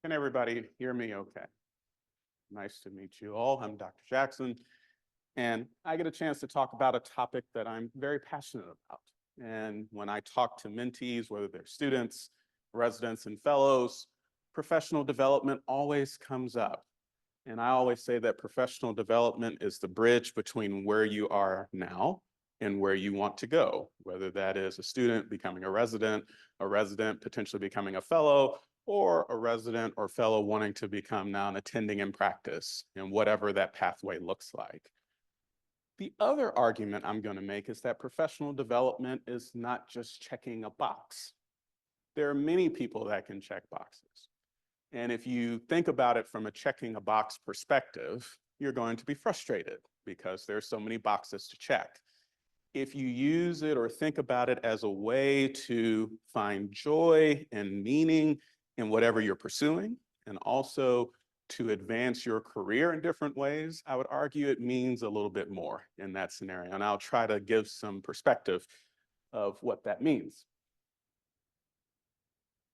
Can everybody hear me okay? Nice to meet you all. I'm Dr. Jackson, and I get a chance to talk about a topic that I'm very passionate about. And when I talk to mentees, whether they're students, residents, and fellows, professional development always comes up. And I always say that professional development is the bridge between where you are now and where you want to go, whether that is a student becoming a resident potentially becoming a fellow, or a resident or fellow wanting to become now an attending in practice, and whatever that pathway looks like. The other argument I'm going to make is that professional development is not just checking a box. There are many people that can check boxes. And if you think about it from a checking a box perspective, you're going to be frustrated because there's so many boxes to check. If you use it or think about it as a way to find joy and meaning in whatever you're pursuing, and also to advance your career in different ways, I would argue it means a little bit more in that scenario. And I'll try to give some perspective of what that means.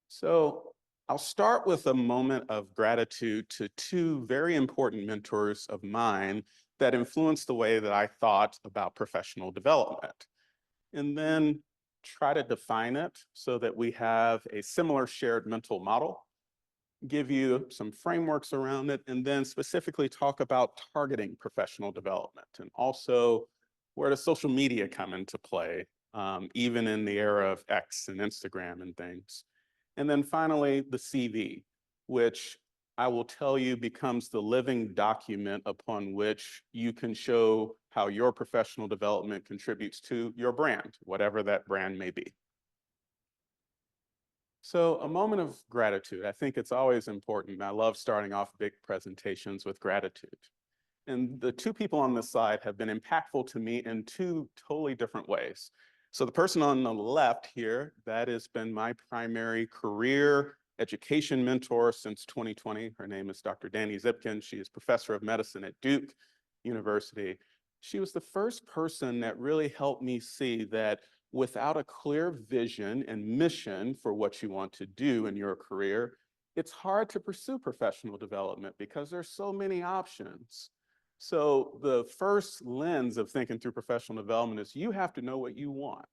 So I'll start with a moment of gratitude to two very important mentors of mine that influenced the way that I thought about professional development, and then try to define it so that we have a similar shared mental model, give you some frameworks around it, and then specifically talk about targeting professional development, and also where does social media come into play, even in the era of X and Instagram and things. And then finally, the CV, which I will tell you becomes the living document upon which you can show how your professional development contributes to your brand, whatever that brand may be. So a moment of gratitude. I think it's always important. I love starting off big presentations with gratitude. And the two people on this slide have been impactful to me in two totally different ways. So the person on the left here, that has been my primary career education mentor since 2020. Her name is Dr. Danny Zipkin. She is professor of medicine at Duke University. She was the first person that really helped me see that without a clear vision and mission for what you want to do in your career, it's hard to pursue professional development because there's so many options. So the first lens of thinking through professional development is you have to know what you want.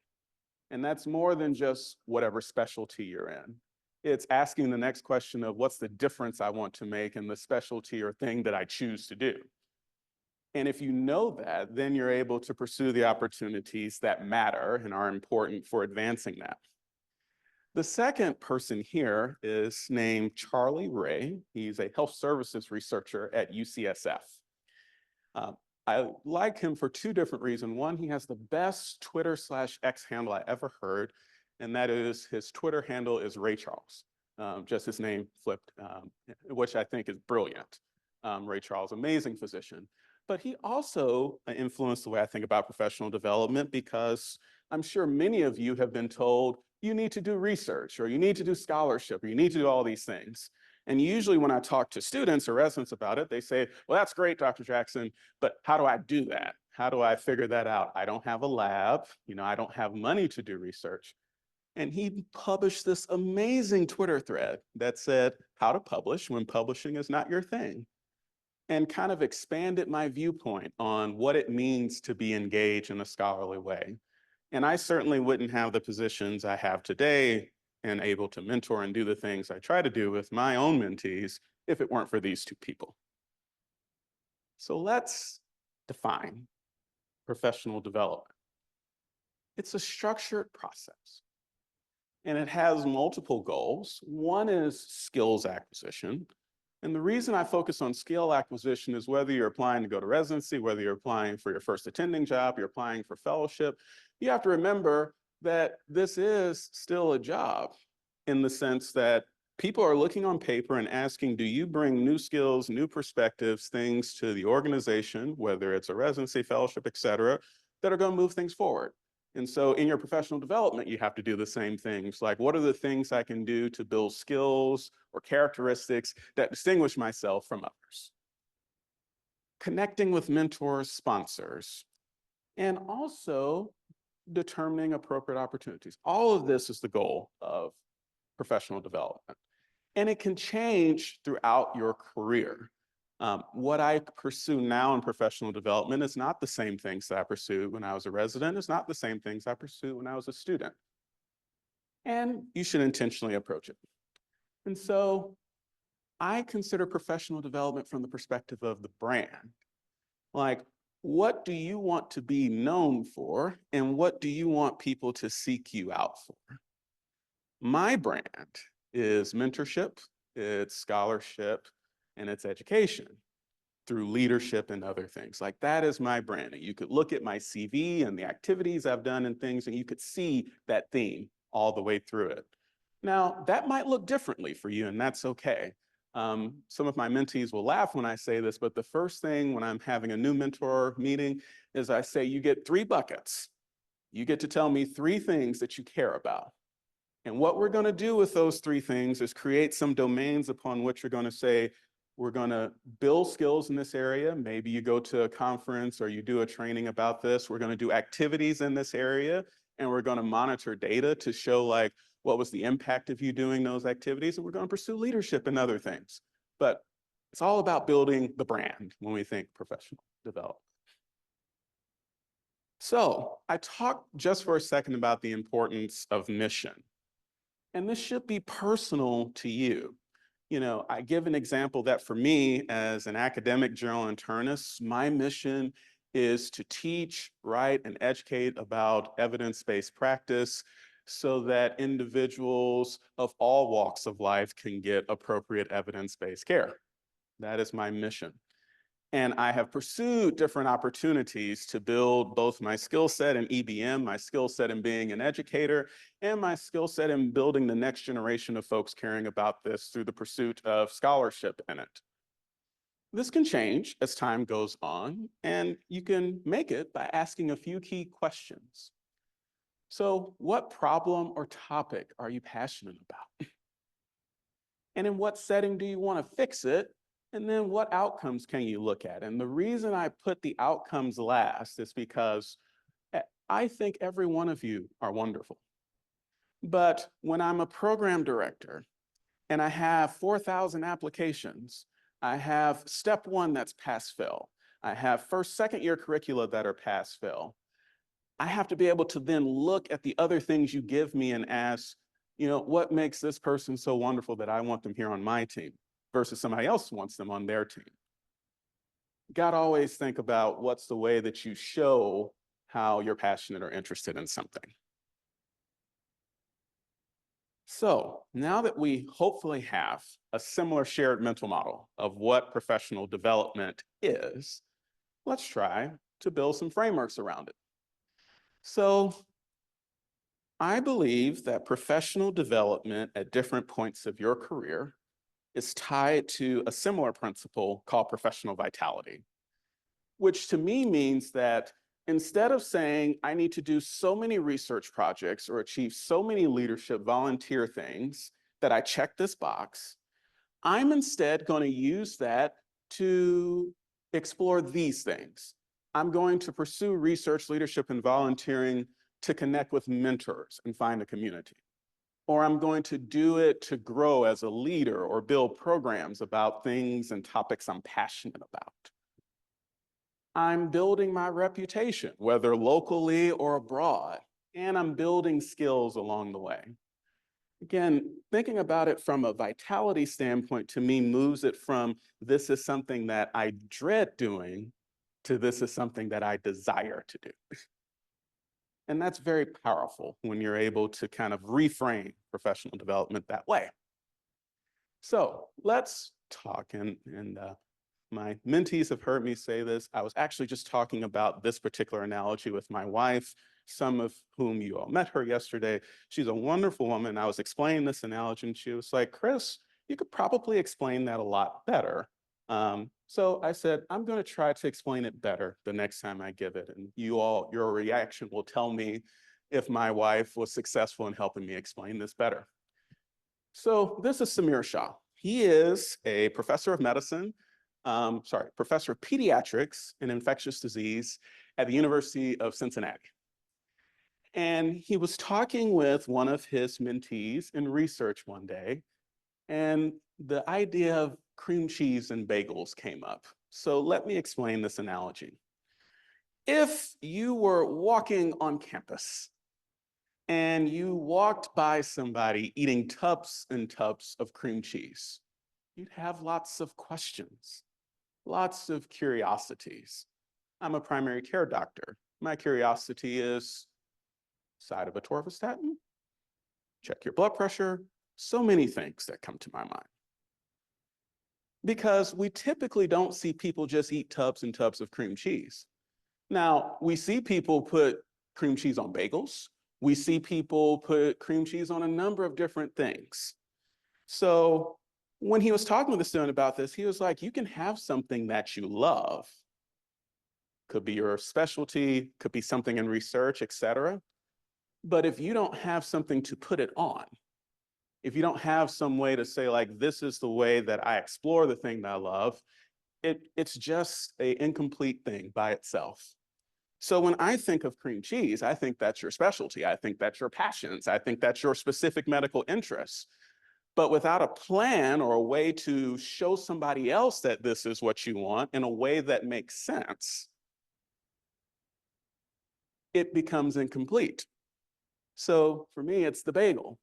And that's more than just whatever specialty you're in. It's asking the next question of what's the difference I want to make in the specialty or thing that I choose to do. And if you know that, then you're able to pursue the opportunities that matter and are important for advancing that. The second person here is named Charlie Ray. He's a health services researcher at UCSF. I like him for two different reasons. One, he has the best Twitter/X handle I ever heard, and that is his Twitter handle is Ray Charles, just his name flipped, which I think is brilliant. Ray Charles, amazing physician. But he also influenced the way I think about professional development, because I'm sure many of you have been told you need to do research, or you need to do scholarship, or you need to do all these things. And usually when I talk to students or residents about it, they say, well, that's great, Dr. Jackson, but how do I do that? How do I figure that out? I don't have a lab, I don't have money to do research. And he published this amazing Twitter thread that said how to publish when publishing is not your thing, and kind of expanded my viewpoint on what it means to be engaged in a scholarly way. And I certainly wouldn't have the positions I have today and able to mentor and do the things I try to do with my own mentees if it weren't for these two people. So let's define professional development. It's a structured process, and it has multiple goals. One is skills acquisition. And the reason I focus on skill acquisition is whether you're applying to go to residency, whether you're applying for your first attending job, you're applying for fellowship, you have to remember that this is still a job, in the sense that people are looking on paper and asking, do you bring new skills, new perspectives, things to the organization, whether it's a residency, fellowship, et cetera, that are going to move things forward. And so in your professional development, you have to do the same things. Like, what are the things I can do to build skills or characteristics that distinguish myself from others? Connecting with mentors, sponsors, and also determining appropriate opportunities. All of this is the goal of professional development. And it can change throughout your career. What I pursue now in professional development is not the same things that I pursued when I was a resident. It's not the same things I pursued when I was a student. And you should intentionally approach it. And so I consider professional development from the perspective of the brand. Like, what do you want to be known for? And what do you want people to seek you out for? My brand is mentorship, it's scholarship, and it's education through leadership and other things. Like that is my branding. You could look at my CV and the activities I've done and things, and you could see that theme all the way through it. Now, that might look differently for you, and that's okay. Some of my mentees will laugh when I say this, but the first thing when I'm having a new mentor meeting is I say, you get 3 buckets. You get to tell me 3 things that you care about. And what we're going to do with those 3 things is create some domains upon which you're going to say, we're going to build skills in this area. Maybe you go to a conference or you do a training about this. We're going to do activities in this area, and we're going to monitor data to show like what was the impact of you doing those activities. And we're going to pursue leadership and other things. But it's all about building the brand when we think professional development. So I talked just for a second about the importance of mission. And this should be personal to you. You know, I give an example that for me as an academic journal internist, my mission is to teach, write, and educate about evidence-based practice so that individuals of all walks of life can get appropriate evidence-based care. That is my mission. And I have pursued different opportunities to build both my skill set in EBM, my skill set in being an educator, and my skill set in building the next generation of folks caring about this through the pursuit of scholarship in it. This can change as time goes on, and you can make it by asking a few key questions. So, what problem or topic are you passionate about? And in what setting do you want to fix it? And then what outcomes can you look at? And the reason I put the outcomes last is because I think every one of you are wonderful. But when I'm a program director and I have 4,000 applications, I have step 1 that's pass-fail. I have first, second year curricula that are pass-fail. I have to be able to then look at the other things you give me and ask, you know, what makes this person so wonderful that I want them here on my team versus somebody else wants them on their team? You got to always think about what's the way that you show how you're passionate or interested in something. So now that we hopefully have a similar shared mental model of what professional development is, let's try to build some frameworks around it. So I believe that professional development at different points of your career is tied to a similar principle called professional vitality, which to me means that instead of saying, I need to do so many research projects or achieve so many leadership volunteer things that I check this box, I'm instead going to use that to explore these things. I'm going to pursue research, leadership, and volunteering to connect with mentors and find a community. Or I'm going to do it to grow as a leader or build programs about things and topics I'm passionate about. I'm building my reputation, whether locally or abroad, and I'm building skills along the way. Again, thinking about it from a vitality standpoint to me moves it from this is something that I dread doing to this is something that I desire to do. And that's very powerful when you're able to kind of reframe professional development that way. So let's talk, and my mentees have heard me say this. I was actually just talking about this particular analogy with my wife, some of whom you all met her yesterday. She's a wonderful woman. I was explaining this analogy, and she was like, Chris, you could probably explain that a lot better. So I said, I'm going to try to explain it better the next time I give it. And you all, your reaction will tell me if my wife was successful in helping me explain this better. So this is Samir Shah. He is a professor of medicine, professor of pediatrics and infectious disease at the University of Cincinnati. And he was talking with one of his mentees in research one day, and the idea of cream cheese and bagels came up. So let me explain this analogy. If you were walking on campus and you walked by somebody eating tubs and tubs of cream cheese, you'd have lots of questions, lots of curiosities. I'm a primary care doctor. My curiosity is side of atorvastatin, check your blood pressure, so many things that come to my mind. Because we typically don't see people just eat tubs and tubs of cream cheese. Now, we see people put cream cheese on bagels. We see people put cream cheese on a number of different things. So when he was talking with the student about this, he was like, you can have something that you love. Could be your specialty, could be something in research, et cetera. But if you don't have something to put it on, if you don't have some way to say, like, this is the way that I explore the thing that I love, it's just an incomplete thing by itself. So when I think of cream cheese, I think that's your specialty. I think that's your passions. I think that's your specific medical interests. But without a plan or a way to show somebody else that this is what you want in a way that makes sense, it becomes incomplete. So for me, it's the bagel.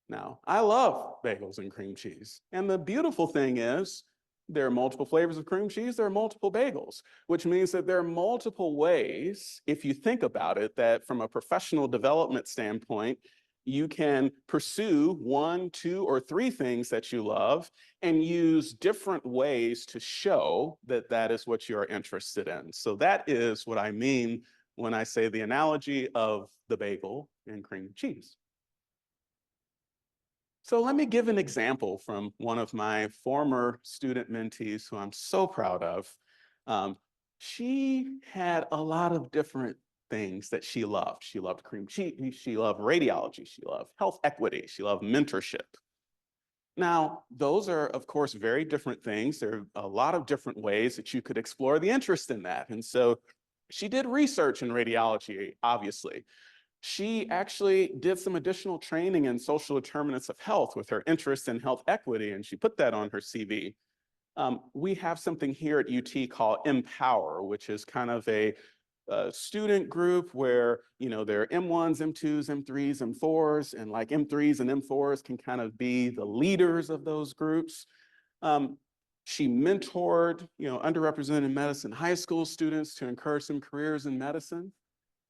Now, I love bagels and cream cheese. And the beautiful thing is, there are multiple flavors of cream cheese, there are multiple bagels, which means that there are multiple ways, if you think about it, that from a professional development standpoint, you can pursue one, two, or three things that you love and use different ways to show that that is what you're interested in. So that is what I mean when I say the analogy of the bagel and cream cheese. So let me give an example from one of my former student mentees who I'm so proud of. She had a lot of different things that she loved. She loved cream cheese, she loved radiology, she loved health equity, she loved mentorship. Now, those are, of course, very different things. There are a lot of different ways that you could explore the interest in that. And so she did research in radiology, obviously. She actually did some additional training in social determinants of health with her interest in health equity, and she put that on her CV. We have something here at UT called Empower, which is kind of a student group where, you know, there are M1s, M2s, M3s, M4s, and like M3s and M4s can kind of be the leaders of those groups. Um, she mentored, you know, underrepresented medicine high school students to encourage some careers in medicine.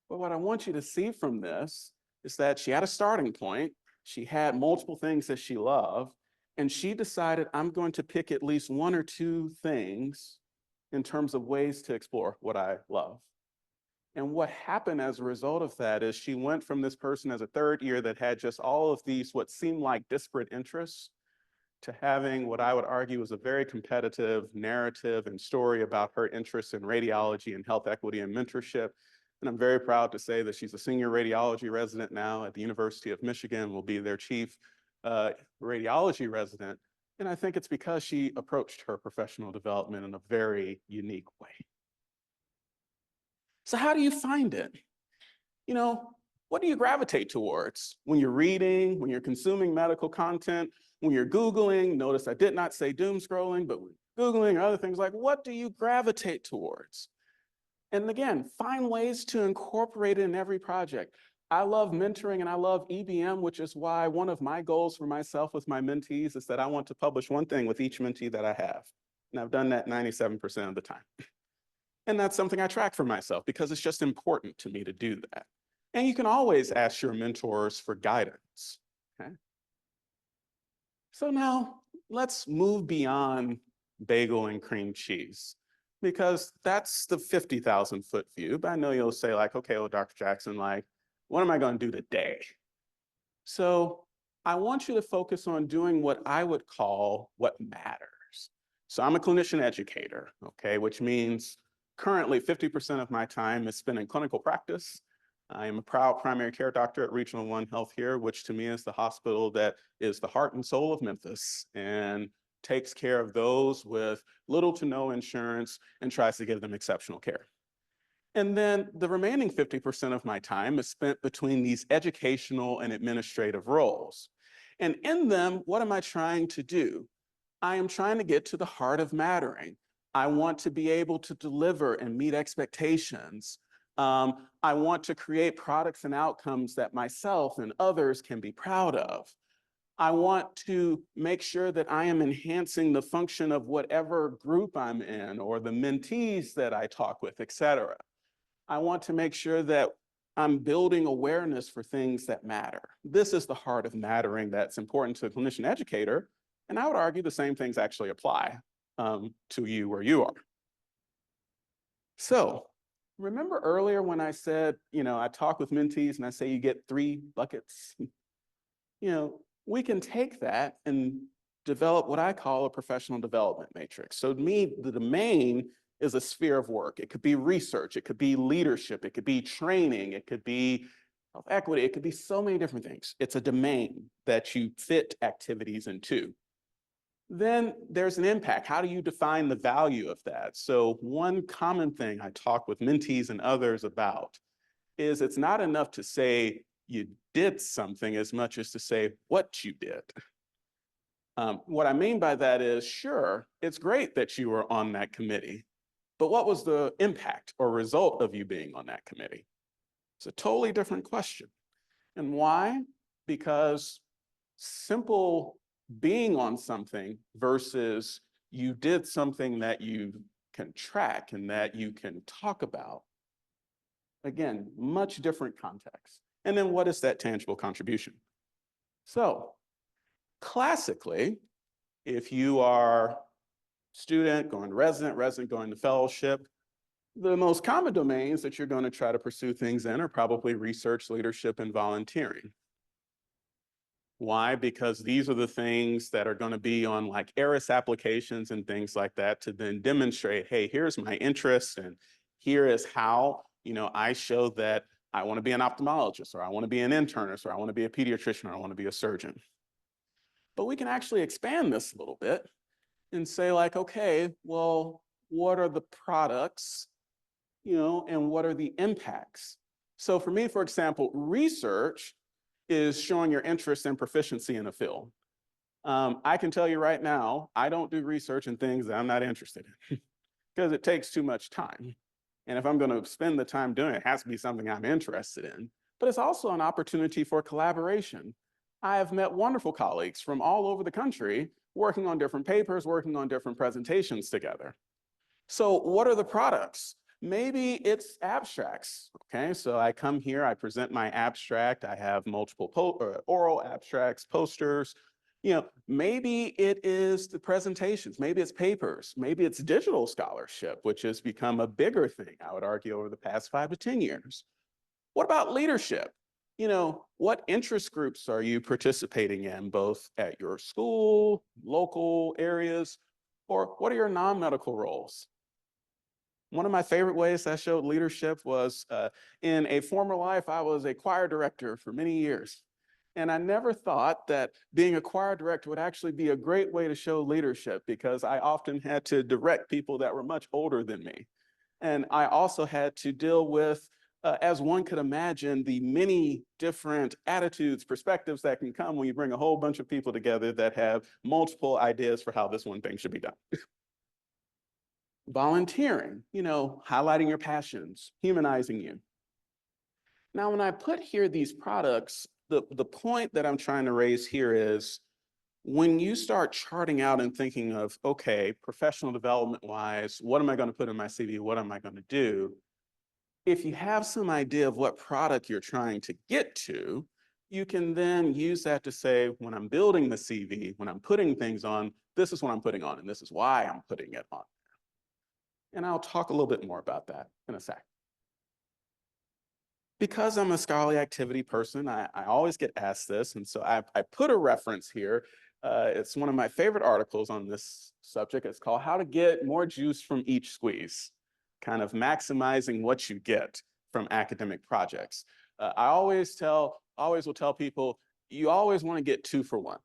But what I want you to see from this is that she had a starting point. She had multiple things that she loved, and she decided, I'm going to pick at least one or two things in terms of ways to explore what I love. And what happened as a result of that is she went from this person as a third year that had just all of these, what seemed like disparate interests, to having what I would argue was a very competitive narrative and story about her interest in radiology and health equity and mentorship. And I'm very proud to say that she's a senior radiology resident now at the University of Michigan, will be their chief radiology resident. And I think it's because she approached her professional development in a very unique way. So how do you find it? You know, what do you gravitate towards when you're reading, when you're consuming medical content, when you're Googling? Notice I did not say doom scrolling, but Googling or other things, like, what do you gravitate towards? And again, find ways to incorporate it in every project. I love mentoring and I love EBM, which is why one of my goals for myself with my mentees is that I want to publish one thing with each mentee that I have. And I've done that 97% of the time. And that's something I track for myself because it's just important to me to do that. And you can always ask your mentors for guidance, okay? So now let's move beyond bagel and cream cheese, because that's the 50,000 foot view. But I know you'll say, like, okay, well, Dr. Jackson, like, what am I going to do today? So I want you to focus on doing what I would call what matters. So I'm a clinician educator, okay, which means currently 50% of my time is spent in clinical practice. I am a proud primary care doctor at Regional One Health here, which to me is the hospital that is the heart and soul of Memphis and takes care of those with little to no insurance and tries to give them exceptional care. And then the remaining 50% of my time is spent between these educational and administrative roles. And in them, what am I trying to do? I am trying to get to the heart of mattering. I want to be able to deliver and meet expectations. I want to create products and outcomes that myself and others can be proud of. I want to make sure that I am enhancing the function of whatever group I'm in or the mentees that I talk with, et cetera. I want to make sure that I'm building awareness for things that matter. This is the heart of mattering that's important to a clinician educator. And I would argue the same things actually apply to you where you are. So remember earlier when I said, I talk with mentees and I say you get 3 buckets? We can take that and develop what I call a professional development matrix. So to me, the domain is a sphere of work. It could be research, it could be leadership, it could be training, it could be health equity, it could be so many different things. It's a domain that you fit activities into. Then there's an impact. How do you define the value of that? So one common thing I talk with mentees and others about is it's not enough to say you did something as much as to say what you did. What I mean by that is, sure, it's great that you were on that committee, but what was the impact or result of you being on that committee? It's a totally different question. And why? Because simple being on something versus you did something that you can track and that you can talk about. Again, much different context. And then what is that tangible contribution? So classically, if you are student going to resident going to fellowship, the most common domains that you're going to try to pursue things in are probably research, leadership, and volunteering. Why? Because these are the things that are going to be on like ERIS applications and things like that to then demonstrate, hey, here's my interest and here is how, I show that I want to be an ophthalmologist or I want to be an internist or I want to be a pediatrician or I want to be a surgeon. But we can actually expand this a little bit and say like, okay, well, what are the products, and what are the impacts? So for me, for example, research is showing your interest and proficiency in a field. I can tell you right now, I don't do research in things that I'm not interested in because it takes too much time. And if I'm going to spend the time doing it, it has to be something I'm interested in. But it's also an opportunity for collaboration. I have met wonderful colleagues from all over the country working on different papers, working on different presentations together. So what are the products? Maybe it's abstracts, okay? So I come here, I present my abstract, I have multiple oral abstracts, posters. Maybe it is the presentations, maybe it's papers, maybe it's digital scholarship, which has become a bigger thing, I would argue, over the past 5 to 10 years. What about leadership? What interest groups are you participating in, both at your school, local areas, or what are your non-medical roles? One of my favorite ways I showed leadership was in a former life, I was a choir director for many years. And I never thought that being a choir director would actually be a great way to show leadership because I often had to direct people that were much older than me. And I also had to deal with, as one could imagine, the many different attitudes, perspectives that can come when you bring a whole bunch of people together that have multiple ideas for how this one thing should be done. Volunteering, highlighting your passions, humanizing you. Now, when I put here these products, the point that I'm trying to raise here is when you start charting out and thinking of, okay, professional development wise, what am I going to put in my CV? What am I going to do? If you have some idea of what product you're trying to get to, you can then use that to say, when I'm building the CV, when I'm putting things on, this is what I'm putting on, and this is why I'm putting it on. And I'll talk a little bit more about that in a sec. Because I'm a scholarly activity person, I always get asked this. And so I put a reference here. It's one of my favorite articles on this subject. It's called How to Get More Juice from Each Squeeze, kind of maximizing what you get from academic projects. I always will tell people, you always want to get 2 for 1.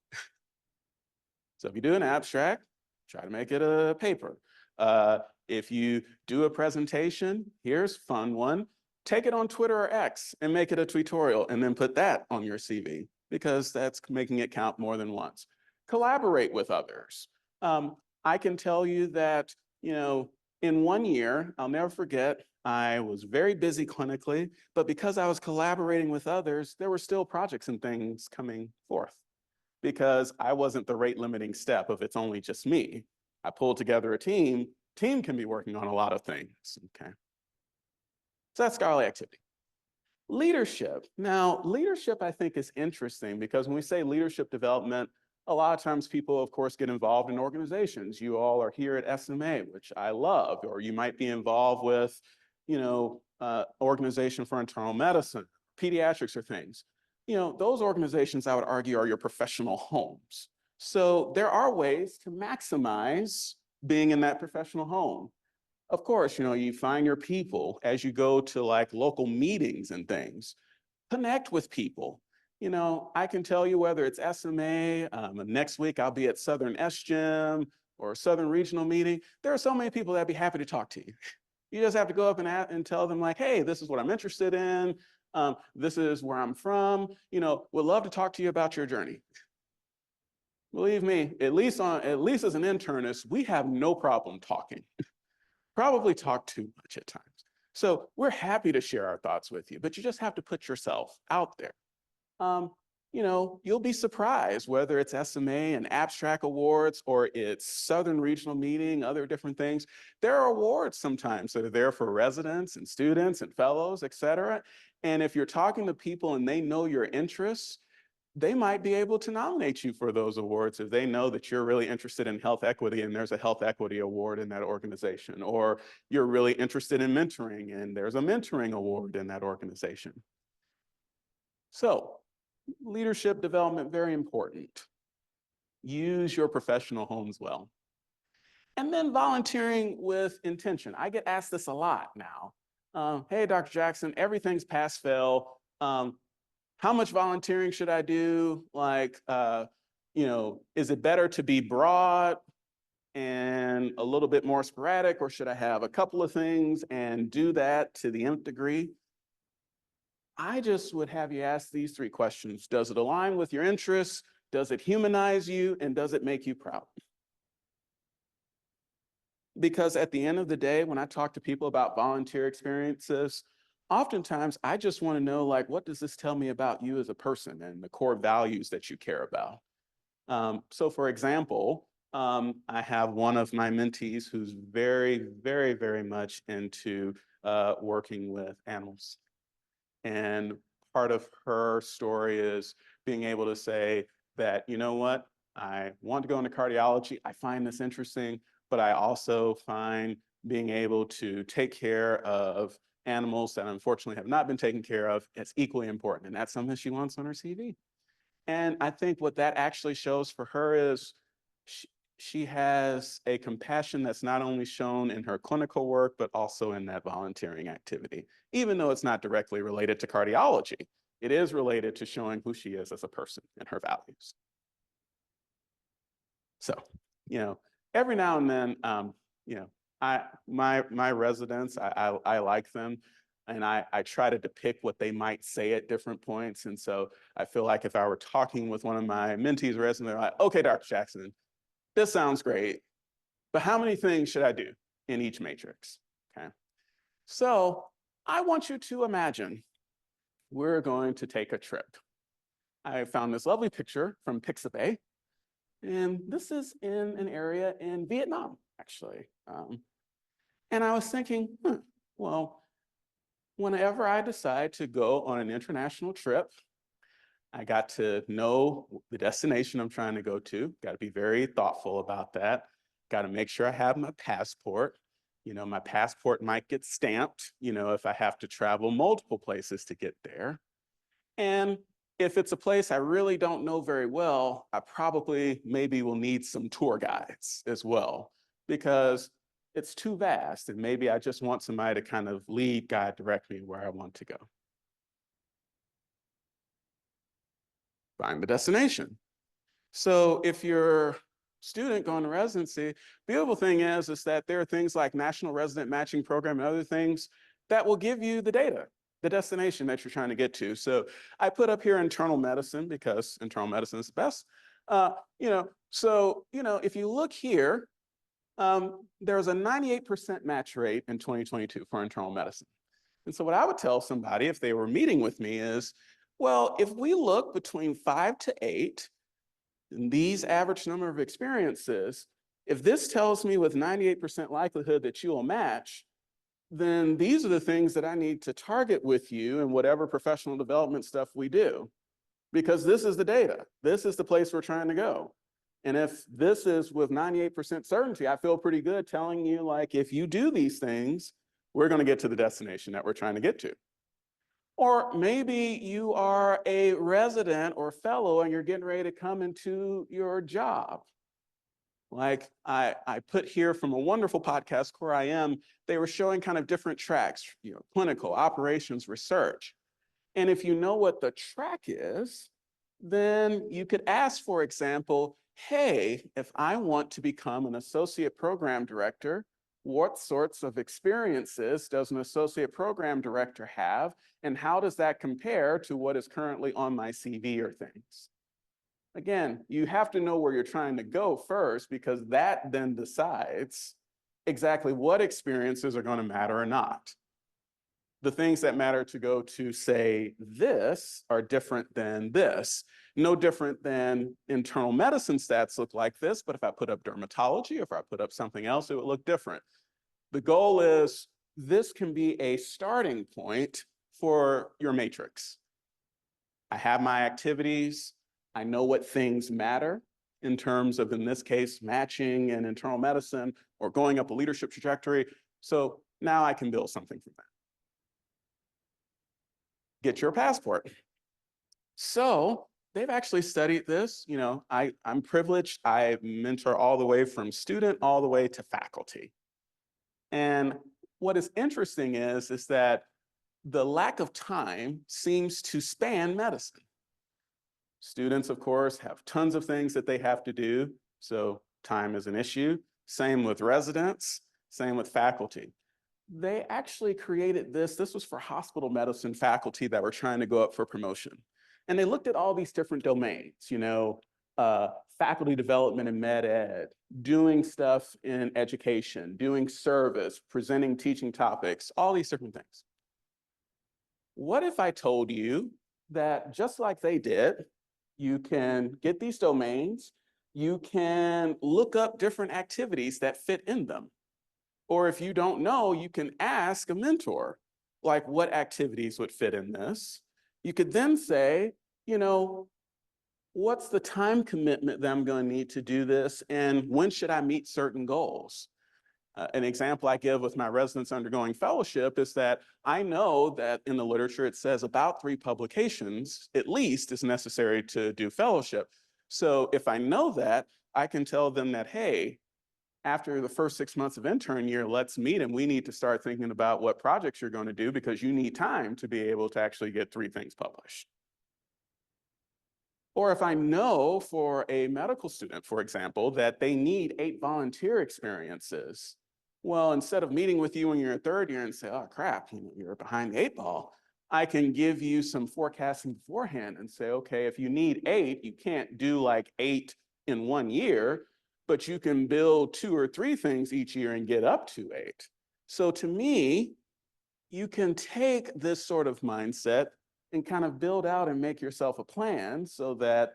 So if you do an abstract, try to make it a paper. If you do a presentation, here's fun one. Take it on Twitter or X and make it a tutorial and then put that on your CV. because that's making it count more than once. Collaborate with others. I can tell you that, in 1 year, I'll never forget, I was very busy clinically, but because I was collaborating with others, there were still projects and things coming forth because I wasn't the rate limiting step of it's only just me. I pulled together a team. Team can be working on a lot of things, okay? So that's scholarly activity. Leadership. Now, leadership, I think, is interesting because when we say leadership development, a lot of times people, of course, get involved in organizations. You all are here at SMA, which I love, or you might be involved with, organization for internal medicine, pediatrics or things. Those organizations, I would argue, are your professional homes. So there are ways to maximize being in that professional home. Of course, you find your people as you go to like local meetings and things. Connect with people. I can tell you whether it's SMA, next week I'll be at Southern SGym or Southern Regional meeting. There are so many people that'd be happy to talk to you. You just have to go up and tell them like, hey, this is what I'm interested in. This is where I'm from. Would love to talk to you about your journey. Believe me, at least as an internist, we have no problem talking. Probably talk too much at times. So we're happy to share our thoughts with you, but you just have to put yourself out there. You'll be surprised whether it's SMA and abstract awards or it's Southern Regional meeting, other different things. There are awards sometimes that are there for residents and students and fellows, et cetera. And if you're talking to people and they know your interests, they might be able to nominate you for those awards if they know that you're really interested in health equity and there's a health equity award in that organization, or you're really interested in mentoring and there's a mentoring award in that organization. So leadership development, very important. Use your professional homes well. And then volunteering with intention. I get asked this a lot now. Hey, Dr. Jackson, everything's pass fail. How much volunteering should I do? Is it better to be broad and a little bit more sporadic, or should I have a couple of things and do that to the nth degree? I just would have you ask these 3 questions. Does it align with your interests? Does it humanize you? And does it make you proud? Because at the end of the day, when I talk to people about volunteer experiences, oftentimes I just want to know, like, what does this tell me about you as a person and the core values that you care about? So for example, I have one of my mentees who's very, very, very much into working with animals. And part of her story is being able to say that, you know what, I want to go into cardiology. I find this interesting, but I also find being able to take care of animals that unfortunately have not been taken care of as equally important. And that's something she wants on her CV. And I think what that actually shows for her is she has a compassion that's not only shown in her clinical work, but also in that volunteering activity. Even though it's not directly related to cardiology, it is related to showing who she is as a person and her values. So, every now and then, my residents, I like them. And I try to depict what they might say at different points. And so I feel like if I were talking with one of my mentees residents, they're like, okay, Dr. Jackson, this sounds great, but how many things should I do in each matrix? Okay. So I want you to imagine we're going to take a trip. I found this lovely picture from Pixabay, and this is in an area in Vietnam, actually. And I was thinking, well, whenever I decide to go on an international trip, I got to know the destination I'm trying to go to. Got to be very thoughtful about that. Got to make sure I have my passport. My passport might get stamped, if I have to travel multiple places to get there. And if it's a place I really don't know very well, I probably maybe will need some tour guides as well, because it's too vast and maybe I just want somebody to kind of lead, guide, direct me where I want to go. Find the destination. So if you're a student going to residency, the beautiful thing is that there are things like National Resident Matching Program and other things that will give you the data. the destination that you're trying to get to. So I put up here internal medicine because internal medicine is the best. If you look here, there's a 98% match rate in 2022 for internal medicine. And so what I would tell somebody if they were meeting with me is, well, if we look between 5 to 8, in these average number of experiences, if this tells me with 98% likelihood that you will match, then these are the things that I need to target with you in whatever professional development stuff we do. Because this is the data. This is the place we're trying to go. And if this is with 98% certainty, I feel pretty good telling you, like, if you do these things, we're going to get to the destination that we're trying to get to. Or maybe you are a resident or fellow and you're getting ready to come into your job. Like I put here from a wonderful podcast, Where I Am, they were showing kind of different tracks, clinical, operations, research. And if you know what the track is, then you could ask, for example, hey, if I want to become an associate program director, what sorts of experiences does an associate program director have? And how does that compare to what is currently on my CV or things? Again, you have to know where you're trying to go first, because that then decides exactly what experiences are going to matter or not. The things that matter to go to, say, this are different than this. No different than internal medicine stats look like this, but if I put up dermatology, if I put up something else, it would look different. The goal is this can be a starting point for your matrix. I have my activities. I know what things matter in terms of, in this case, matching and internal medicine or going up a leadership trajectory. So now I can build something from that. Get your passport. So they've actually studied this. I'm privileged. I mentor all the way from student all the way to faculty. And what is interesting is that the lack of time seems to span medicine. Students, of course, have tons of things that they have to do, so time is an issue. Same with residents, same with faculty. They actually created this. This was for hospital medicine faculty that were trying to go up for promotion. And they looked at all these different domains, faculty development in med ed, doing stuff in education, doing service, presenting teaching topics, all these different things. What if I told you that just like they did, you can get these domains, you can look up different activities that fit in them. Or if you don't know, you can ask a mentor, like, what activities would fit in this? You could then say, what's the time commitment that I'm going to need to do this? And when should I meet certain goals? An example I give with my residents undergoing fellowship is that I know that in the literature it says about 3 publications at least is necessary to do fellowship. So if I know that, I can tell them that, hey, after the first 6 months of intern year, let's meet and we need to start thinking about what projects you're going to do, because you need time to be able to actually get 3 things published. Or if I know for a medical student, for example, that they need 8 volunteer experiences, well, instead of meeting with you when you're in 3rd year and say, oh crap, you're behind the 8 ball, I can give you some forecasting beforehand and say, okay, if you need 8, you can't do like 8 in 1 year, but you can build 2 or 3 things each year and get up to 8. So to me, you can take this sort of mindset and kind of build out and make yourself a plan so that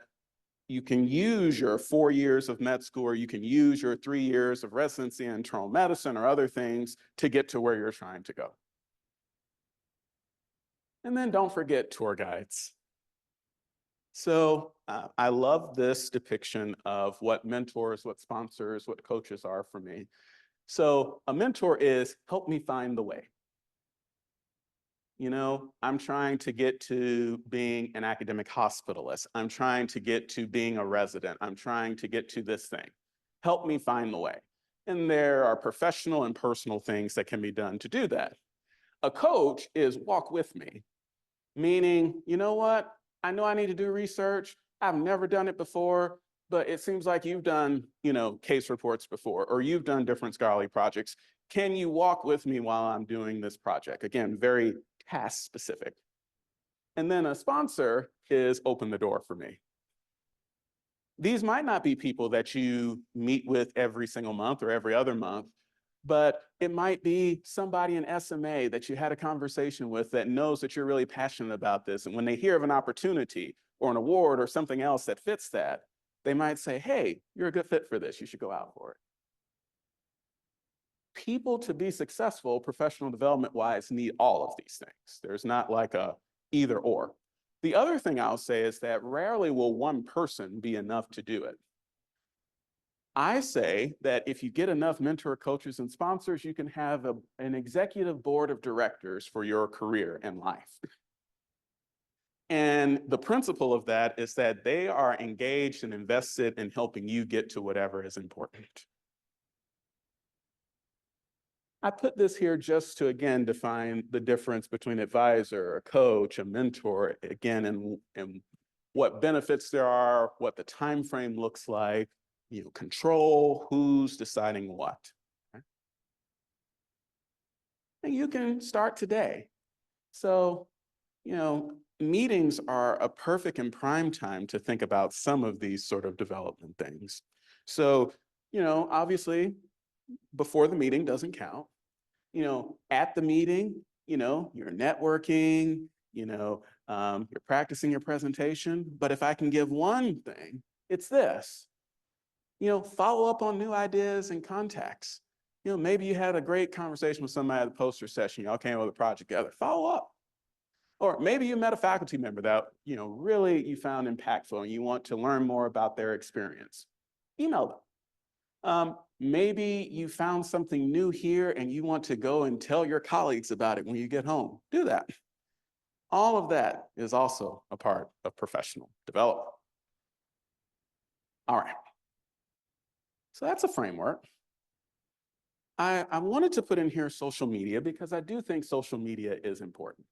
you can use your 4 years of med school, or you can use your 3 years of residency in internal medicine or other things to get to where you're trying to go. And then don't forget tour guides. So I love this depiction of what mentors, what sponsors, what coaches are for me. So a mentor is, help me find the way. I'm trying to get to being an academic hospitalist. I'm trying to get to being a resident. I'm trying to get to this thing. Help me find the way. And there are professional and personal things that can be done to do that. A coach is walk with me, meaning, you know what? I know I need to do research. I've never done it before, but it seems like you've done, case reports before, or you've done different scholarly projects. Can you walk with me while I'm doing this project? Again, very task specific. And then a sponsor is open the door for me. These might not be people that you meet with every single month or every other month, but it might be somebody in SMA that you had a conversation with that knows that you're really passionate about this. And when they hear of an opportunity or an award or something else that fits that, they might say, hey, you're a good fit for this. You should go out for it. People to be successful professional development wise need all of these things. There's not like a either or. The other thing I'll say is that rarely will one person be enough to do it. I say that if you get enough mentor coaches and sponsors, you can have an executive board of directors for your career and life. And the principle of that is that they are engaged and invested in helping you get to whatever is important. I put this here just to, again, define the difference between advisor, a coach, a mentor, again, and what benefits there are, what the time frame looks like, control, who's deciding what. Okay? And you can start today. So, meetings are a perfect and prime time to think about some of these sort of development things. So, obviously, before the meeting doesn't count. At the meeting, you're networking, you're practicing your presentation. But if I can give one thing, it's this. Follow up on new ideas and contacts. Maybe you had a great conversation with somebody at the poster session. Y'all came up with a project together. Follow up. Or maybe you met a faculty member that, really you found impactful and you want to learn more about their experience. Email them. Maybe you found something new here and you want to go and tell your colleagues about it when you get home. Do that. All of that is also a part of professional development. All right. So that's a framework. I wanted to put in here social media because I do think social media is important.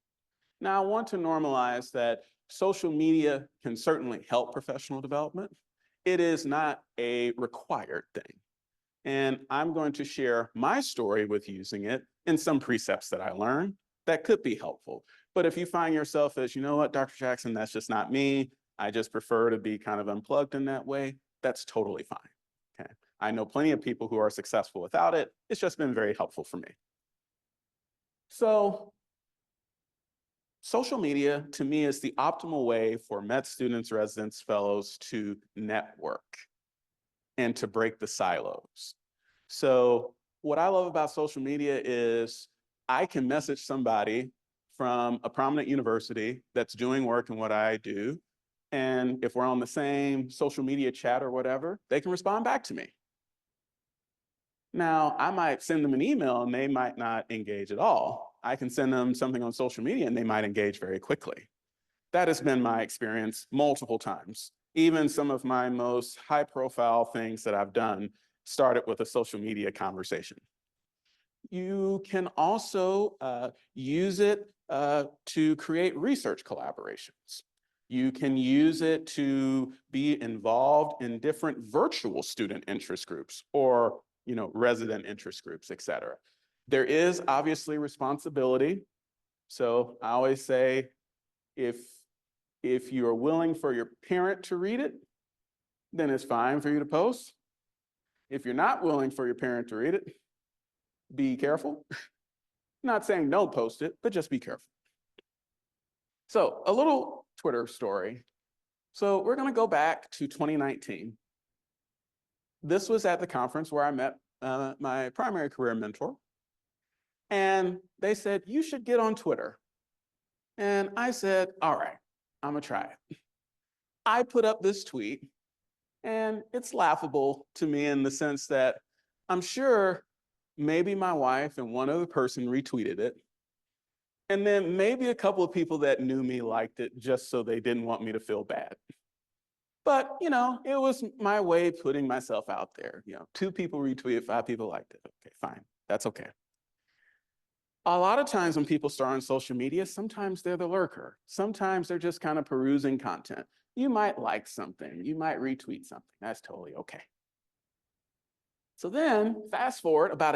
Now, I want to normalize that social media can certainly help professional development. It is not a required thing. And I'm going to share my story with using it and some precepts that I learned that could be helpful. But if you find yourself as, you know what, Dr. Jackson, that's just not me. I just prefer to be kind of unplugged in that way. That's totally fine. Okay. I know plenty of people who are successful without it. It's just been very helpful for me. So social media, to me, is the optimal way for med students, residents, fellows to network and to break the silos. So what I love about social media is I can message somebody from a prominent university that's doing work in what I do. And if we're on the same social media chat or whatever, they can respond back to me. Now, I might send them an email and they might not engage at all. I can send them something on social media and they might engage very quickly. That has been my experience multiple times. Even some of my most high-profile things that I've done started with a social media conversation. You can also use it to create research collaborations. You can use it to be involved in different virtual student interest groups or resident interest groups, et cetera. There is obviously responsibility. So I always say, if you are willing for your parent to read it, then it's fine for you to post. If you're not willing for your parent to read it, be careful. Not saying don't post it, but just be careful. So a little Twitter story. So we're going to go back to 2019. This was at the conference where I met my primary career mentor. And they said, you should get on Twitter. And I said, all right, I'm going to try it. I put up this tweet, and it's laughable to me in the sense that I'm sure maybe my wife and one other person retweeted it. And then maybe a couple of people that knew me liked it just so they didn't want me to feel bad. But, it was my way of putting myself out there. 2 people retweeted, 5 people liked it. Okay, fine. That's okay. A lot of times when people start on social media, sometimes they're the lurker. Sometimes they're just kind of perusing content. You might like something. You might retweet something. That's totally okay. So then, fast forward about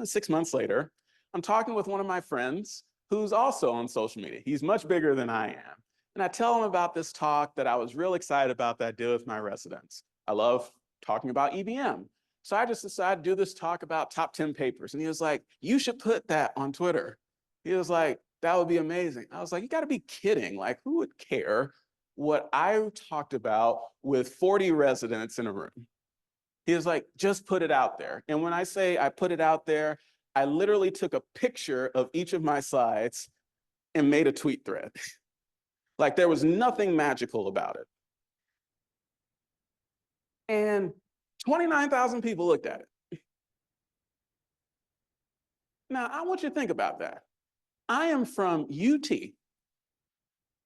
6 months later, I'm talking with one of my friends who's also on social media. He's much bigger than I am. And I tell him about this talk that I was real excited about that I did with my residents. I love talking about EBM. So I just decided to do this talk about top 10 papers. And he was like, you should put that on Twitter. He was like, that would be amazing. I was like, you got to be kidding. Like, who would care what I talked about with 40 residents in a room? He was like, just put it out there. And when I say I put it out there, I literally took a picture of each of my slides and made a tweet thread. Like, there was nothing magical about it. And 29,000 people looked at it. Now, I want you to think about that. I am from UT,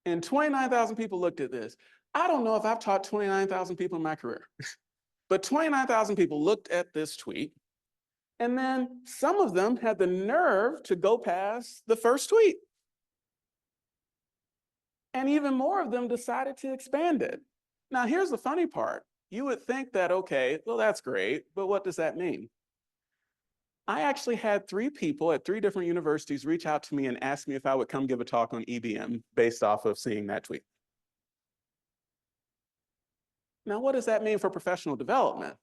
and 29,000 people looked at this. I don't know if I've taught 29,000 people in my career, but 29,000 people looked at this tweet, and then some of them had the nerve to go past the first tweet. And even more of them decided to expand it. Now, here's the funny part. You would think that, okay, well, that's great, but what does that mean? I actually had 3 people at 3 different universities reach out to me and ask me if I would come give a talk on EBM based off of seeing that tweet. Now, what does that mean for professional development?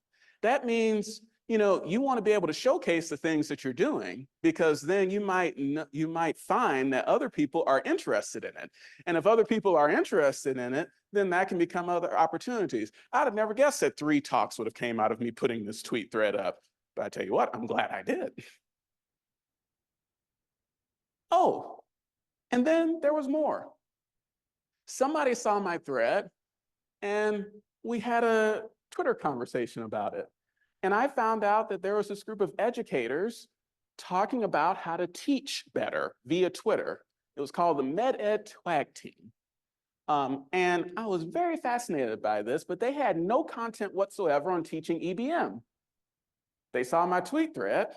That means, you want to be able to showcase the things that you're doing, because then you might find that other people are interested in it. And if other people are interested in it, then that can become other opportunities. I'd have never guessed that 3 talks would have came out of me putting this tweet thread up. But I tell you what, I'm glad I did. Oh, and then there was more. Somebody saw my thread and we had a Twitter conversation about it. And I found out that there was this group of educators talking about how to teach better via Twitter. It was called the MedEd Twag Team. And I was very fascinated by this, but they had no content whatsoever on teaching EBM. They saw my tweet thread,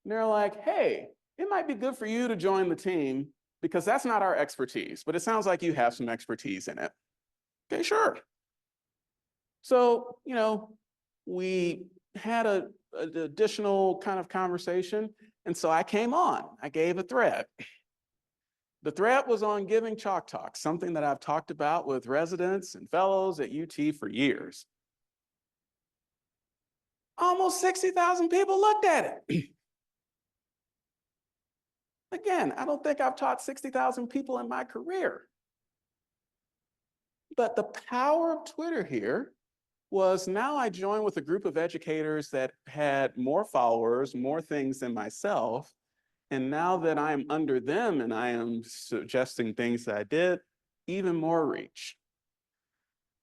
and they're like, hey, it might be good for you to join the team because that's not our expertise, but it sounds like you have some expertise in it. Okay, sure. So, we had an additional kind of conversation, and so I came on. I gave a thread. The thread was on giving chalk talks, something that I've talked about with residents and fellows at UT for years. Almost 60,000 people looked at it. Again, I don't think I've taught 60,000 people in my career. But the power of Twitter here was now I joined with a group of educators that had more followers, more things than myself. And now that I'm under them and I am suggesting things that I did, even more reach.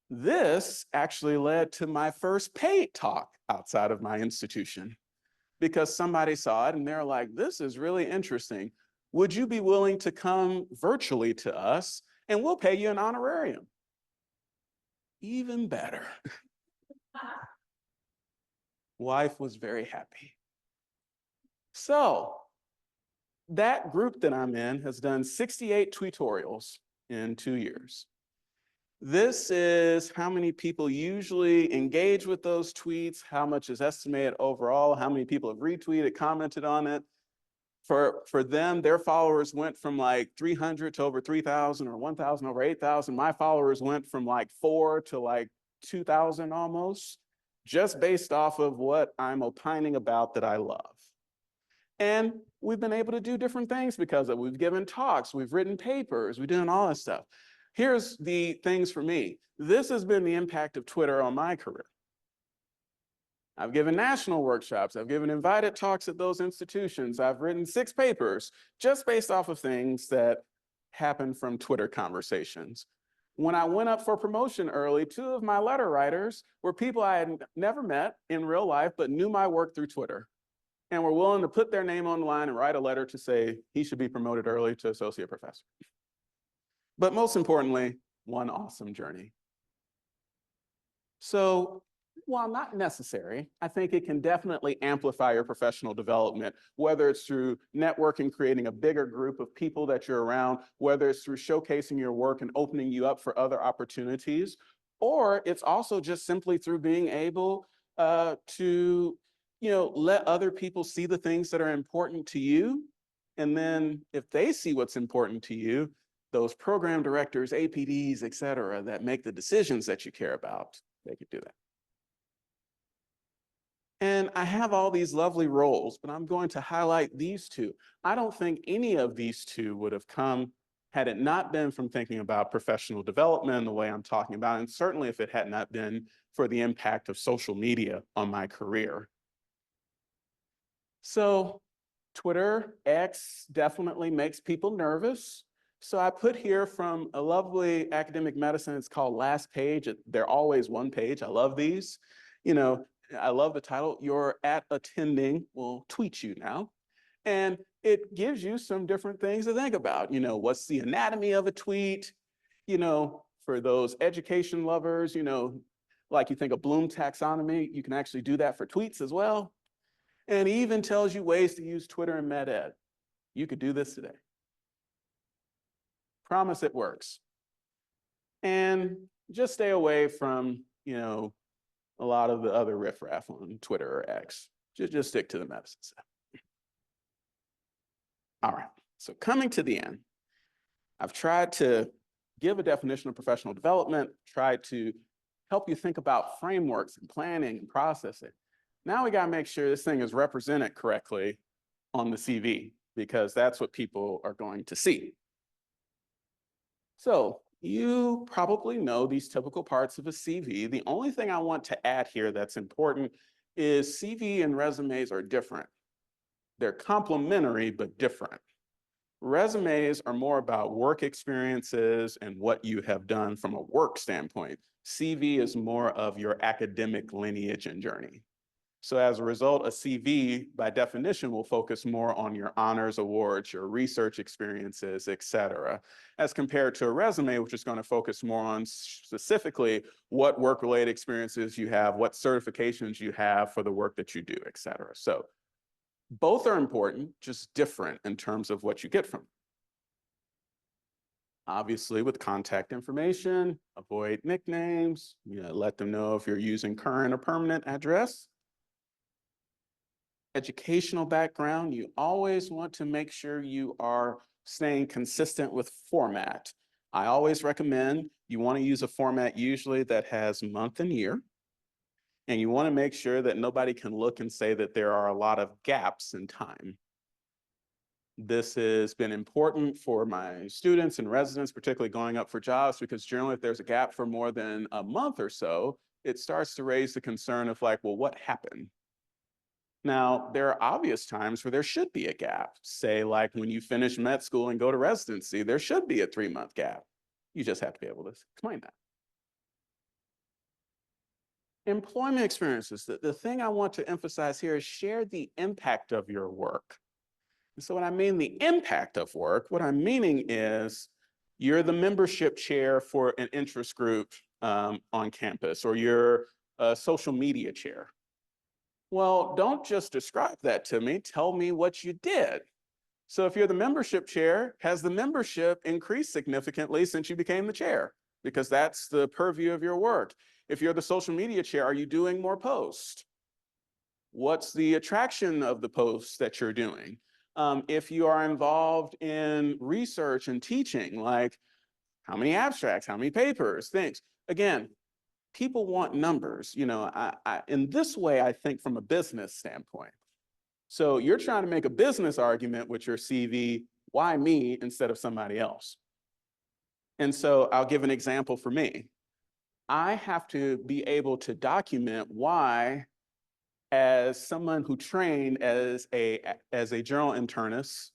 This actually led to my first paid talk outside of my institution, because somebody saw it and they're like, this is really interesting. Would you be willing to come virtually to us and we'll pay you an honorarium? Even better. Wife was very happy. So that group that I'm in has done 68 tutorials in 2 years. This is how many people usually engage with those tweets, how much is estimated overall, how many people have retweeted, commented on it. For them, their followers went from like 300 to over 3,000 or 1,000 over 8,000. My followers went from like 4 to like 2,000 almost, just based off of what I'm opining about that I love. And we've been able to do different things because of it. We've given talks, we've written papers, we're doing all this stuff. Here's the things for me. This has been the impact of Twitter on my career. I've given national workshops, I've given invited talks at those institutions, I've written 6 papers just based off of things that happened from Twitter conversations. When I went up for promotion early, 2 of my letter writers were people I had never met in real life, but knew my work through Twitter, and were willing to put their name on the line and write a letter to say he should be promoted early to associate professor. But most importantly, one awesome journey. So while not necessary, I think it can definitely amplify your professional development, whether it's through networking, creating a bigger group of people that you're around, whether it's through showcasing your work and opening you up for other opportunities, or it's also just simply through being able to let other people see the things that are important to you And then if they see what's important to you, those program directors, APDs, et cetera, that make the decisions that you care about, they could do that. And I have all these lovely roles, but I'm going to highlight these two. I don't think any of these two would have come had it not been from thinking about professional development the way I'm talking about, and certainly if it had not been for the impact of social media on my career. So Twitter, X definitely makes people nervous. So I put here from a lovely academic medicine, it's called Last Page. They're always one page. I love these. You know, I love the title, Your at Attending will tweet you now. And it gives you some different things to think about. You know, what's the anatomy of a tweet? You know, for those education lovers, you know, like you think of Bloom taxonomy, you can actually do that for tweets as well. And he even tells you ways to use Twitter and MedEd. You could do this today. Promise it works. And just stay away from, you know, a lot of the other riffraff on Twitter or X. Just stick to the medicine stuff. All right, so coming to the end, I've tried to give a definition of professional development, tried to help you think about frameworks and planning and processing. Now we gotta make sure this thing is represented correctly on the CV, because that's what people are going to see. So you probably know these typical parts of a CV. The only thing I want to add here that's important is CV and resumes are different. They're complementary, but different. Resumes are more about work experiences and what you have done from a work standpoint. CV is more of your academic lineage and journey. So as a result, a CV, by definition, will focus more on your honors awards, your research experiences, et cetera, as compared to a resume, which is going to focus more on specifically what work-related experiences you have, what certifications you have for the work that you do, et cetera. So both are important, just different in terms of what you get from them. Obviously, with contact information, avoid nicknames, let them know if you're using current or permanent address. Educational background, you always want to make sure you are staying consistent with format. I always recommend you want to use a format usually that has month and year. And you want to make sure that nobody can look and say that there are a lot of gaps in time. This has been important for my students and residents, particularly going up for jobs, because generally if there's a gap for more than a month or so, it starts to raise the concern of like, well, what happened? Now, there are obvious times where there should be a gap. Say like when you finish med school and go to residency, there should be a 3-month gap. You just have to be able to explain that. Employment experiences, the thing I want to emphasize here is share the impact of your work. And so when I mean the impact of work, what I'm meaning is you're the membership chair for an interest group on campus, or you're a social media chair. Well, don't just describe that to me, tell me what you did. So if you're the membership chair, has the membership increased significantly since you became the chair? Because that's the purview of your work. If you're the social media chair, are you doing more posts? What's the attraction of the posts that you're doing? If you are involved in research and teaching, like how many abstracts, how many papers, things. Again, people want numbers. In this way, I think from a business standpoint. So you're trying to make a business argument with your CV, why me instead of somebody else? And so I'll give an example for me. I have to be able to document why, as someone who trained as a general internist,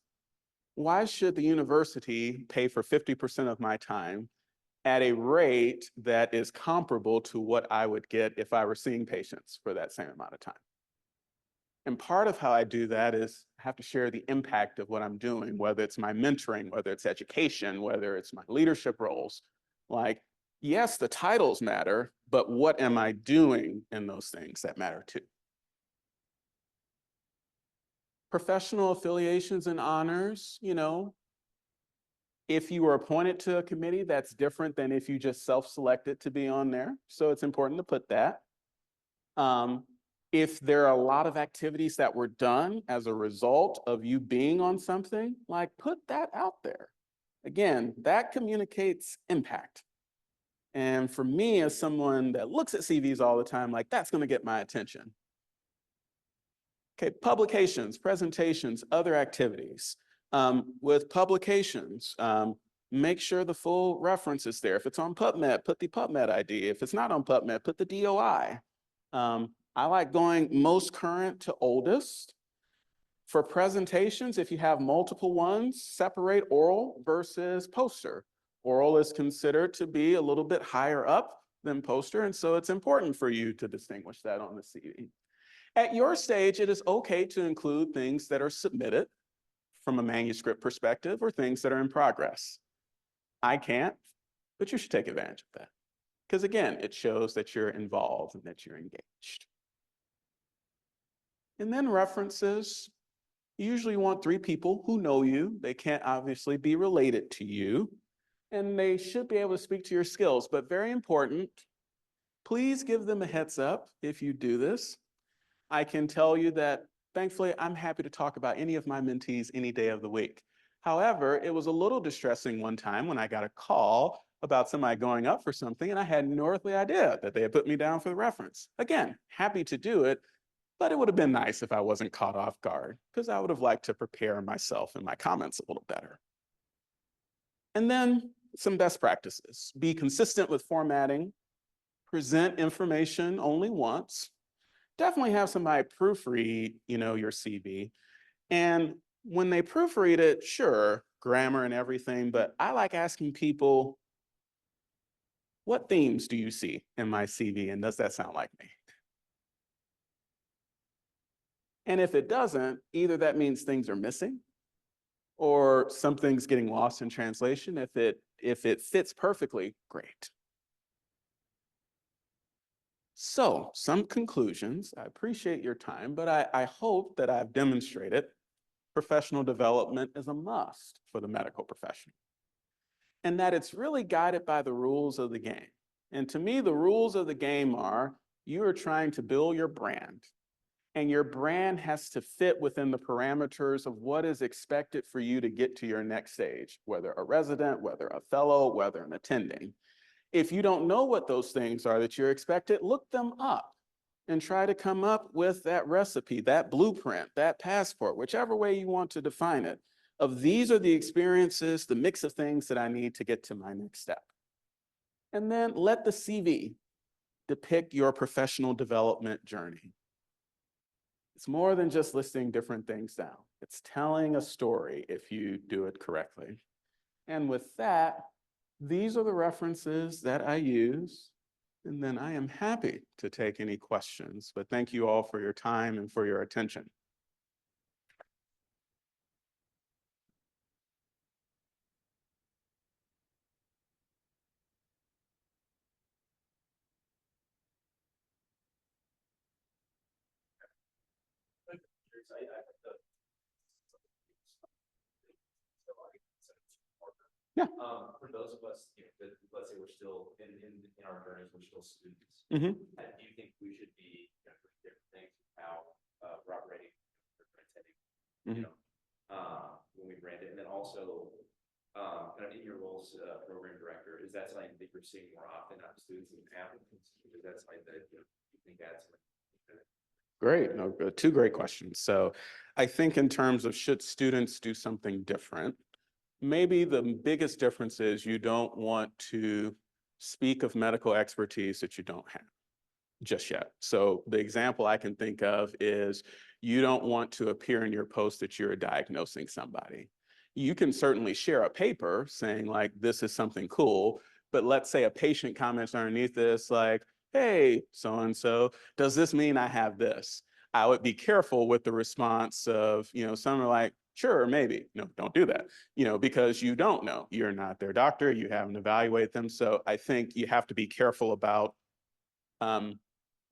why should the university pay for 50% of my time at a rate that is comparable to what I would get if I were seeing patients for that same amount of time? And part of how I do that is I have to share the impact of what I'm doing, whether it's my mentoring, whether it's education, whether it's my leadership roles. Like, yes, the titles matter, but what am I doing in those things that matter too? Professional affiliations and honors, if you were appointed to a committee, that's different than if you just self-selected to be on there. So it's important to put that. If there are a lot of activities that were done as a result of you being on something, like put that out there. Again, that communicates impact. And for me, as someone that looks at CVs all the time, like that's going to get my attention. Okay, publications, presentations, other activities. With publications, make sure the full reference is there. If it's on PubMed, put the PubMed ID. If it's not on PubMed, put the DOI. I like going most current to oldest. For presentations, if you have multiple ones, separate oral versus poster. Oral is considered to be a little bit higher up than poster, and so it's important for you to distinguish that on the CV. At your stage, it is okay to include things that are submitted from a manuscript perspective or things that are in progress. I can't, but you should take advantage of that. Because again, it shows that you're involved and that you're engaged. And then references. You usually want 3 people who know you. They can't obviously be related to you, and they should be able to speak to your skills. But very important, please give them a heads up if you do this. I can tell you that, thankfully, I'm happy to talk about any of my mentees any day of the week. However, it was a little distressing one time when I got a call about somebody going up for something, and I had no earthly idea that they had put me down for the reference. Again, happy to do it, but it would have been nice if I wasn't caught off guard, because I would have liked to prepare myself and my comments a little better. And then some best practices. Be consistent with formatting. Present information only once. Definitely have somebody proofread, your CV. And when they proofread it, sure, grammar and everything, but I like asking people, what themes do you see in my CV? And does that sound like me? And if it doesn't, either that means things are missing or something's getting lost in translation. If it fits perfectly, great. So some conclusions. I appreciate your time, but I hope that I've demonstrated professional development is a must for the medical profession, and that it's really guided by the rules of the game. And to me, the rules of the game are you are trying to build your brand, and your brand has to fit within the parameters of what is expected for you to get to your next stage, whether a resident, whether a fellow, whether an attending. If you don't know what those things are that you're expected, look them up and try to come up with that recipe, that blueprint, that passport, whichever way you want to define it, of these are the experiences, the mix of things that I need to get to my next step. And then let the CV depict your professional development journey. It's more than just listing different things down. It's telling a story if you do it correctly. And with that, these are the references that I use, and then I am happy to take any questions. But thank you all for your time and for your attention. Yeah. For those of us, that, let's say we're still in our journeys, we're still students. Mm-hmm. Do you think we should be doing different things, how we're operating, attending, Mm-hmm. when we brand it, and then also kind of in your roles, program director, is that something that you're seeing more often out of students and applicants? Is that something that you think adds something? Great. No, 2 great questions. So I think in terms of should students do something different, maybe the biggest difference is you don't want to speak of medical expertise that you don't have just yet. So the example I can think of is you don't want to appear in your post that you're diagnosing somebody. You can certainly share a paper saying like, this is something cool, but let's say a patient comments underneath this like, hey, so-and-so, does this mean I have this? I would be careful with the response of, some are like, sure, maybe. No, don't do that, because you don't know. You're not their doctor. You haven't evaluated them. So I think you have to be careful about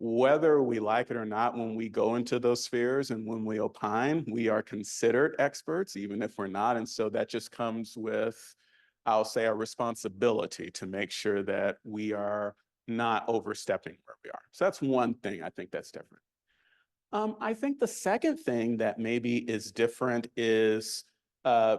whether we like it or not. When we go into those spheres and when we opine, we are considered experts, even if we're not. And so that just comes with, I'll say, a responsibility to make sure that we are not overstepping where we are. So that's one thing I think that's different. I think the second thing that maybe is different is, uh,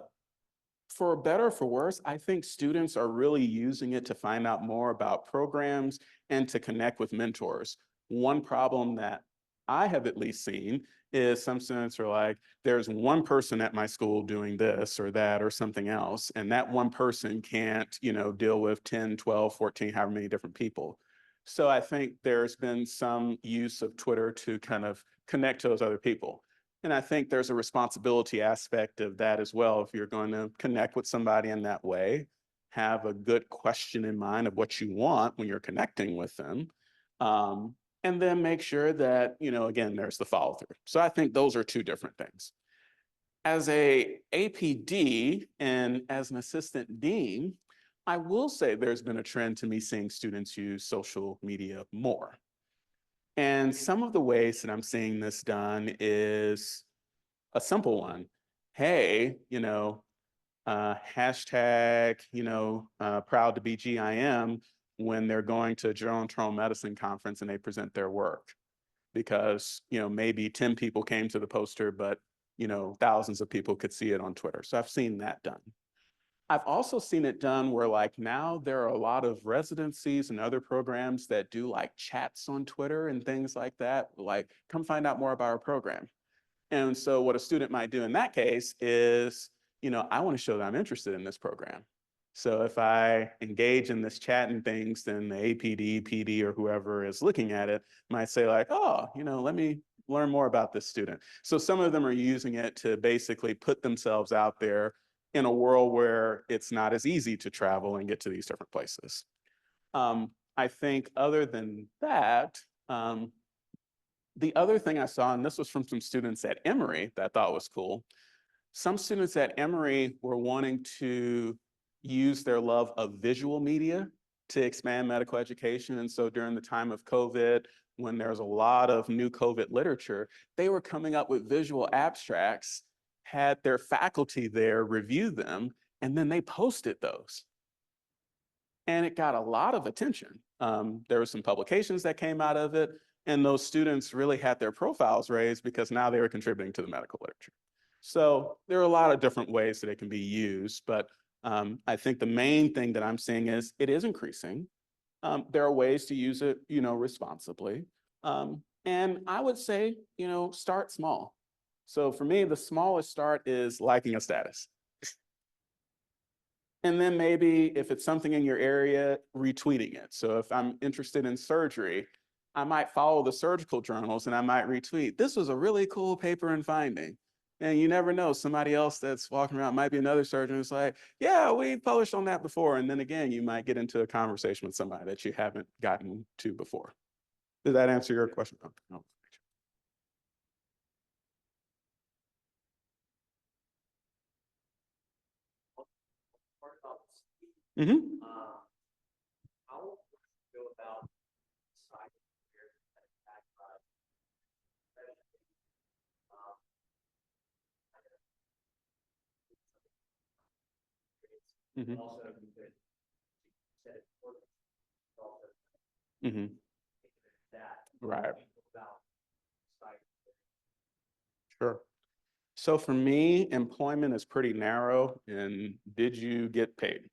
for better or for worse, I think students are really using it to find out more about programs and to connect with mentors. One problem that I have at least seen is some students are like, there's one person at my school doing this or that or something else, and that one person can't, deal with 10, 12, 14, however many different people. So I think there's been some use of Twitter to kind of connect to those other people. And I think there's a responsibility aspect of that as well. If you're going to connect with somebody in that way, have a good question in mind of what you want when you're connecting with them. Um, and then make sure that, again, there's the follow through. So I think those are two different things. As a APD and as an assistant dean, I will say there's been a trend to me seeing students use social media more. And some of the ways that I'm seeing this done is a simple one. Hey, hashtag, proud to be GIM when they're going to a gerontomal medicine conference and they present their work. Because, maybe 10 people came to the poster, but, thousands of people could see it on Twitter. So I've seen that done. I've also seen it done where like now there are a lot of residencies and other programs that do like chats on Twitter and things like that. Like, come find out more about our program. And so what a student might do in that case is, I want to show that I'm interested in this program. So if I engage in this chat and things, then the APD, PD, or whoever is looking at it might say like, oh, let me learn more about this student. So some of them are using it to basically put themselves out there in a world where it's not as easy to travel and get to these different places. I think other than that, the other thing I saw, and this was from some students at Emory that I thought was cool, some students at Emory were wanting to use their love of visual media to expand medical education. And so during the time of COVID, when there's a lot of new COVID literature, they were coming up with visual abstracts, had their faculty there review them, and then they posted those. And it got a lot of attention. There were some publications that came out of it, and those students really had their profiles raised because now they were contributing to the medical literature. So there are a lot of different ways that it can be used, but I think the main thing that I'm seeing is it is increasing. There are ways to use it, responsibly. And I would say, start small. So for me, the smallest start is liking a status. And then maybe if it's something in your area, retweeting it. So if I'm interested in surgery, I might follow the surgical journals and I might retweet. This was a really cool paper and finding. And you never know, somebody else that's walking around might be another surgeon who's like, yeah, we published on that before. And then again, you might get into a conversation with somebody that you haven't gotten to before. Did that answer your question? Oh, no. Mm-hmm. How would you go about deciding where to attack Mm-hmm. also you could set it for also Mm-hmm. that Right. about deciding. Sure. So for me, employment is pretty narrow. And did you get paid?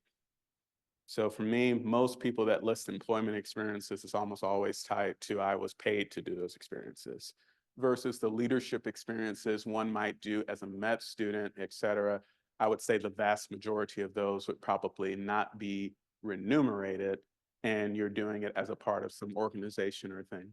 So for me, most people that list employment experiences is almost always tied to I was paid to do those experiences versus the leadership experiences one might do as a med student, et cetera. I would say the vast majority of those would probably not be remunerated and you're doing it as a part of some organization or thing.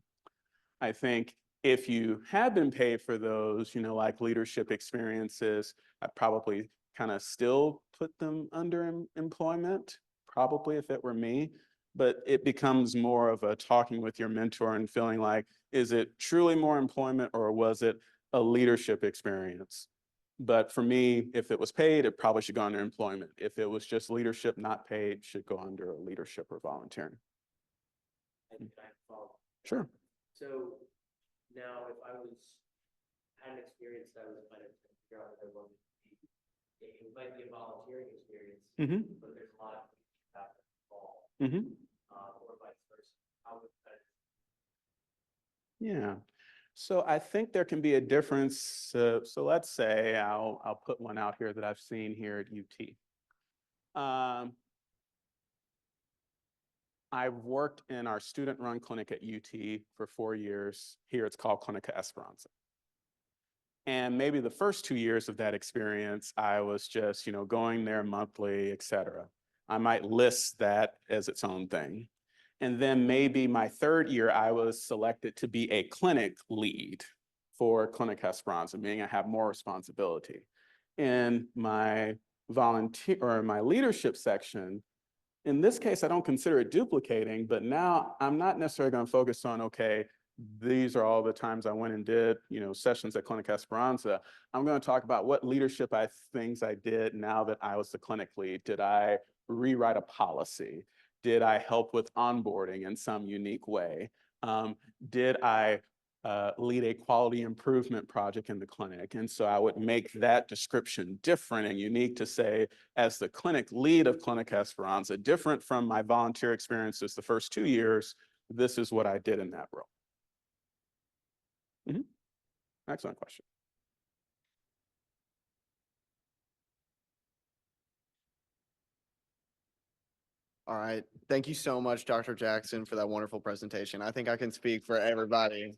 I think if you have been paid for those, like leadership experiences, I'd probably kind of still put them under employment, probably if it were me. But it becomes more of a talking with your mentor and feeling like, is it truly more employment or was it a leadership experience? But for me, if it was paid, it probably should go under employment. If it was just leadership, not paid, should go under a leadership or volunteering. And I follow. Sure. So now, if I had an experience that I was kind of trying to figure out what I wanted to be, it might be a volunteering experience, Mm-hmm. but there's a lot of things that involved, Mm-hmm. or vice versa. How would that? Yeah. So I think there can be a difference. So let's say I'll put one out here that I've seen here at UT. I've worked in our student-run clinic at UT for 4 years. Here it's called Clinica Esperanza. And maybe the first 2 years of that experience, I was just, going there monthly, et cetera. I might list that as its own thing. And then maybe my third year, I was selected to be a clinic lead for Clinica Esperanza, meaning I have more responsibility. In my volunteer or my leadership section, in this case, I don't consider it duplicating, but now I'm not necessarily going to focus on, okay, these are all the times I went and did, sessions at Clinic Esperanza. I'm going to talk about what leadership things I did now that I was the clinic lead. Did I rewrite a policy? Did I help with onboarding in some unique way? Did I lead a quality improvement project in the clinic? And so I would make that description different and unique to say, as the clinic lead of Clinic Esperanza, different from my volunteer experiences the first 2 years, this is what I did in that role. Excellent question. All right. Thank you so much, Dr. Jackson, for that wonderful presentation. I think I can speak for everybody.